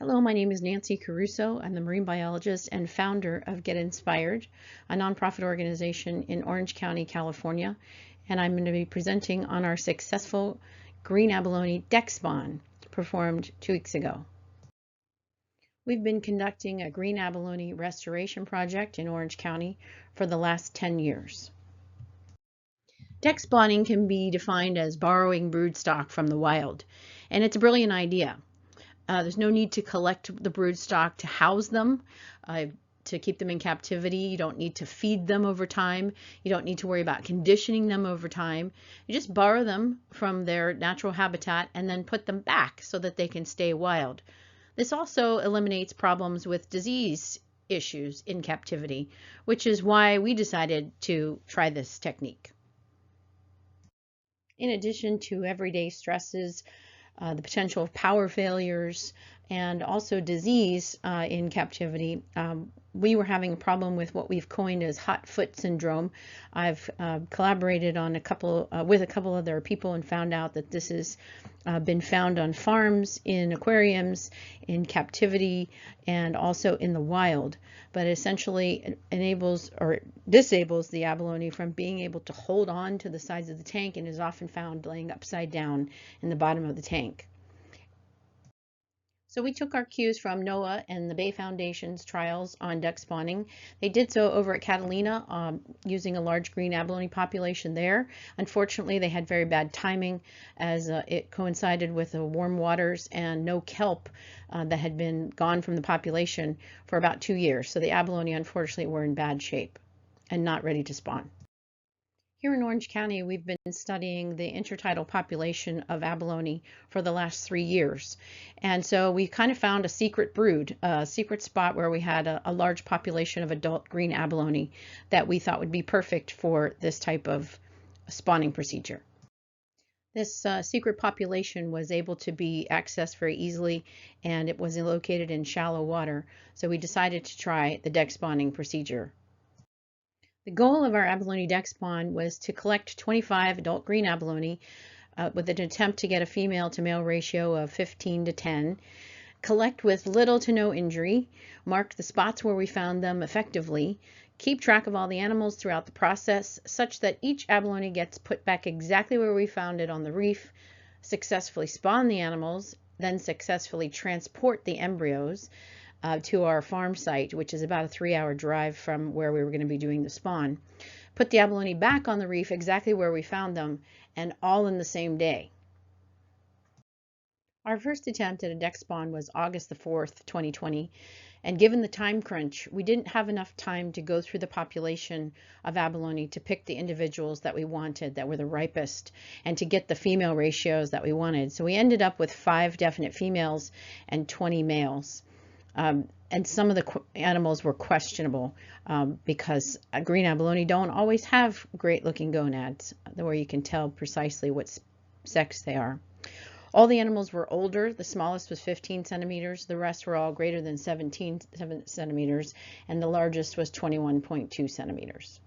Hello, my name is Nancy Caruso. I'm the marine biologist and founder of Get Inspired, a nonprofit organization in Orange County, California, and I'm going to be presenting on our successful green abalone deck spawn performed 2 weeks ago. We've been conducting a green abalone restoration project in Orange County for the last 10 years. Deck spawning can be defined as borrowing broodstock from the wild, and it's a brilliant idea. There's no need to collect the broodstock to house them, to keep them in captivity. You don't need to feed them over time. You don't need to worry about conditioning them over time. You just borrow them from their natural habitat and then put them back so that they can stay wild. This also eliminates problems with disease issues in captivity, which is why we decided to try this technique. In addition to everyday stresses, the potential of power failures, and also disease in captivity, we were having a problem with what we've coined as hot foot syndrome. I've collaborated on with a couple other people and found out that this has been found on farms, in aquariums, in captivity, and also in the wild. But essentially enables or disables the abalone from being able to hold on to the sides of the tank and is often found laying upside down in the bottom of the tank. So we took our cues from NOAA and the Bay Foundation's trials on duck spawning. They did so over at Catalina using a large green abalone population there. Unfortunately, they had very bad timing as it coincided with the warm waters and no kelp that had been gone from the population for about 2 years. So the abalone, unfortunately, were in bad shape and not ready to spawn. Here in Orange County, we've been studying the intertidal population of abalone for the last 3 years. And so we kind of found a secret brood, a secret spot where we had a large population of adult green abalone that we thought would be perfect for this type of spawning procedure. This secret population was able to be accessed very easily, and it was located in shallow water. So we decided to try the deck spawning procedure. The goal of our abalone deck spawn was to collect 25 adult green abalone with an attempt to get a female to male ratio of 15 to 10, collect with little to no injury, mark the spots where we found them effectively, keep track of all the animals throughout the process such that each abalone gets put back exactly where we found it on the reef, successfully spawn the animals, then successfully transport the embryos to our farm site, which is about a 3-hour drive from where we were going to be doing the spawn. Put the abalone back on the reef exactly where we found them, and all in the same day. Our first attempt at a deck spawn was August the 4th, 2020, and given the time crunch, we didn't have enough time to go through the population of abalone to pick the individuals that we wanted, that were the ripest, and to get the female ratios that we wanted. So we ended up with 5 definite females and 20 males. And some of the animals were questionable because green abalone don't always have great looking gonads where you can tell precisely what sex they are. All the animals were older. The smallest was 15 centimeters. The rest were all greater than 17 centimeters, and the largest was 21.2 centimeters.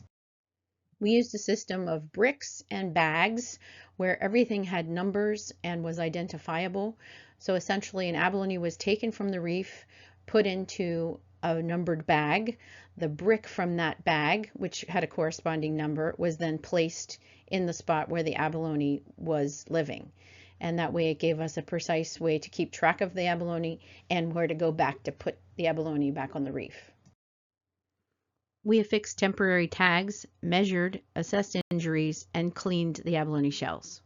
We used a system of bricks and bags where everything had numbers and was identifiable. So essentially an abalone was taken from the reef, put into a numbered bag. The brick from that bag, which had a corresponding number, was then placed in the spot where the abalone was living. And that way it gave us a precise way to keep track of the abalone and where to go back to put the abalone back on the reef. We affixed temporary tags, measured, assessed injuries, and cleaned the abalone shells.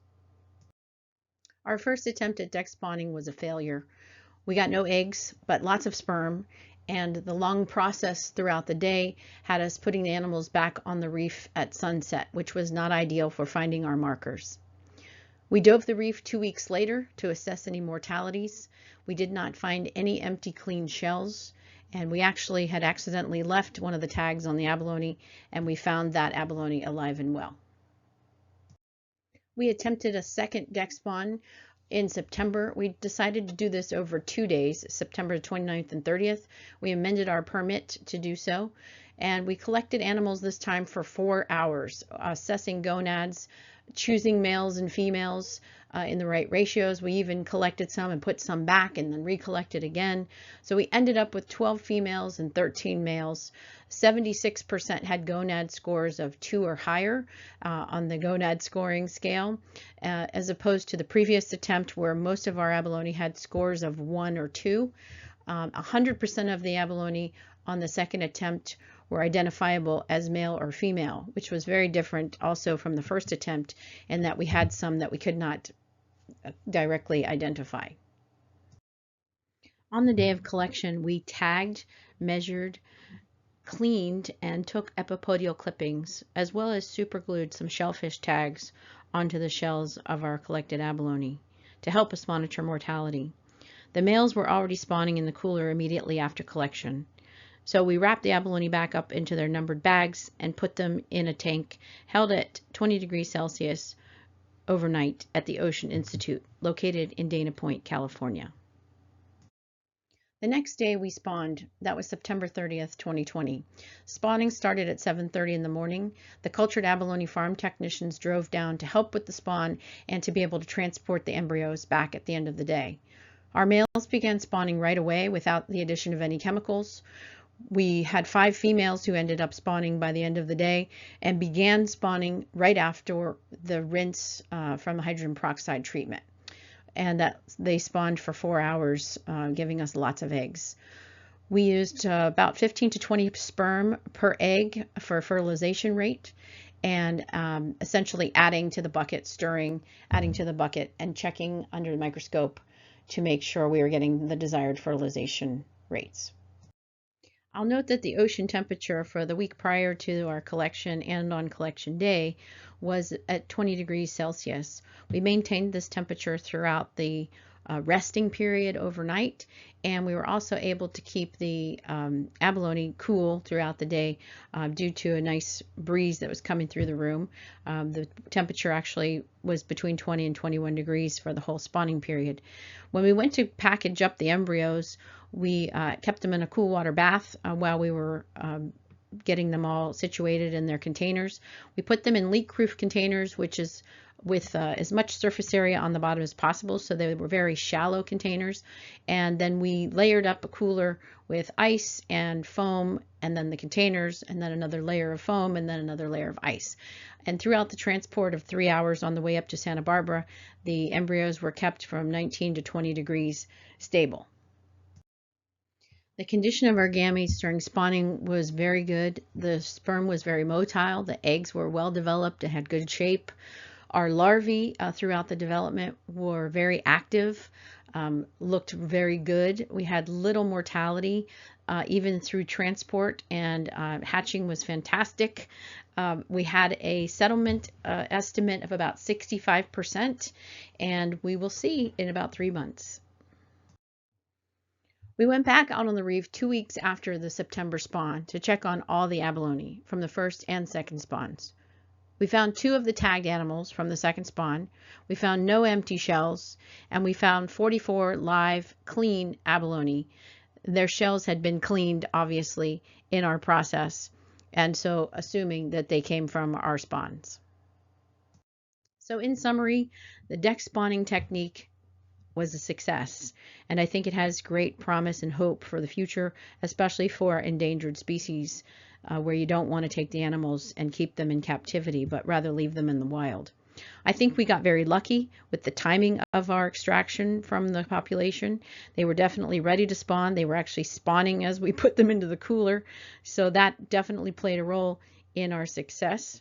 Our first attempt at deck spawning was a failure. We got no eggs, but lots of sperm, and the long process throughout the day had us putting the animals back on the reef at sunset, which was not ideal for finding our markers. We dove the reef 2 weeks later to assess any mortalities. We did not find any empty clean shells, and we actually had accidentally left one of the tags on the abalone, and we found that abalone alive and well. We attempted a second deck spawn in September. We decided to do this over 2 days, September 29th and 30th. We amended our permit to do so, and we collected animals this time for 4 hours, assessing gonads, choosing males and females in the right ratios. We even collected some and put some back and then recollected again. So we ended up with 12 females and 13 males. 76% had gonad scores of 2 or higher on the gonad scoring scale, as opposed to the previous attempt where most of our abalone had scores of 1 or 2. 100% of the abalone on the second attempt were identifiable as male or female, which was very different also from the first attempt in that we had some that we could not directly identify. On the day of collection, we tagged, measured, cleaned, and took epipodial clippings, as well as superglued some shellfish tags onto the shells of our collected abalone to help us monitor mortality. The males were already spawning in the cooler immediately after collection. So we wrapped the abalone back up into their numbered bags and put them in a tank held at 20 degrees Celsius overnight at the Ocean Institute, located in Dana Point, California. The next day we spawned. That was September 30th, 2020. Spawning started at 7:30 in the morning. The cultured abalone farm technicians drove down to help with the spawn and to be able to transport the embryos back at the end of the day. Our males began spawning right away without the addition of any chemicals. We had 5 females who ended up spawning by the end of the day and began spawning right after the rinse from the hydrogen peroxide treatment. And that they spawned for 4 hours, giving us lots of eggs. We used about 15 to 20 sperm per egg for fertilization rate, and essentially adding to the bucket, stirring, adding to the bucket, and checking under the microscope to make sure we were getting the desired fertilization rates. I'll note that the ocean temperature for the week prior to our collection and on collection day was at 20 degrees Celsius. We maintained this temperature throughout the resting period overnight, and we were also able to keep the abalone cool throughout the day due to a nice breeze that was coming through the room. The temperature actually was between 20 and 21 degrees for the whole spawning period. When we went to package up the embryos, we kept them in a cool water bath while we were getting them all situated in their containers. We put them in leak-proof containers, which is with as much surface area on the bottom as possible, so they were very shallow containers. And then we layered up a cooler with ice and foam, and then the containers, and then another layer of foam, and then another layer of ice. And throughout the transport of 3 hours on the way up to Santa Barbara, the embryos were kept from 19 to 20 degrees stable. The condition of our gametes during spawning was very good. The sperm was very motile. The eggs were well developed and had good shape. Our larvae throughout the development were very active, looked very good. We had little mortality even through transport, and hatching was fantastic. We had a settlement estimate of about 65%, and we will see in about 3 months. We went back out on the reef 2 weeks after the September spawn to check on all the abalone from the first and second spawns. We found 2 of the tagged animals from the second spawn. We found no empty shells, and we found 44 live, clean abalone. Their shells had been cleaned, obviously, in our process, and so assuming that they came from our spawns. So in summary, the deck spawning technique was a success, and I think it has great promise and hope for the future, especially for endangered species where you don't want to take the animals and keep them in captivity, but rather leave them in the wild. I think we got very lucky with the timing of our extraction from the population. They were definitely ready to spawn. They were actually spawning as we put them into the cooler, so that definitely played a role in our success.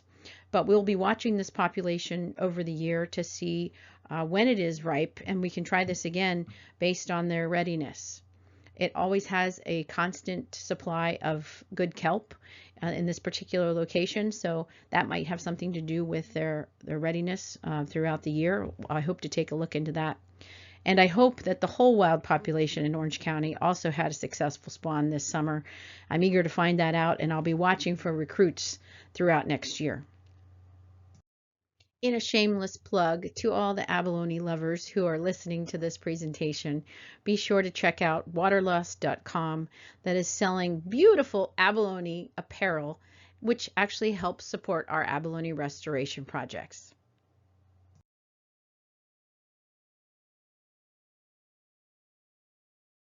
But we'll be watching this population over the year to see when it is ripe, and we can try this again based on their readiness. It always has a constant supply of good kelp in this particular location, so that might have something to do with their readiness throughout the year. I hope to take a look into that. And I hope that the whole wild population in Orange County also had a successful spawn this summer. I'm eager to find that out, and I'll be watching for recruits throughout next year. In a shameless plug to all the abalone lovers who are listening to this presentation, be sure to check out waterlust.com, that is selling beautiful abalone apparel, which actually helps support our abalone restoration projects.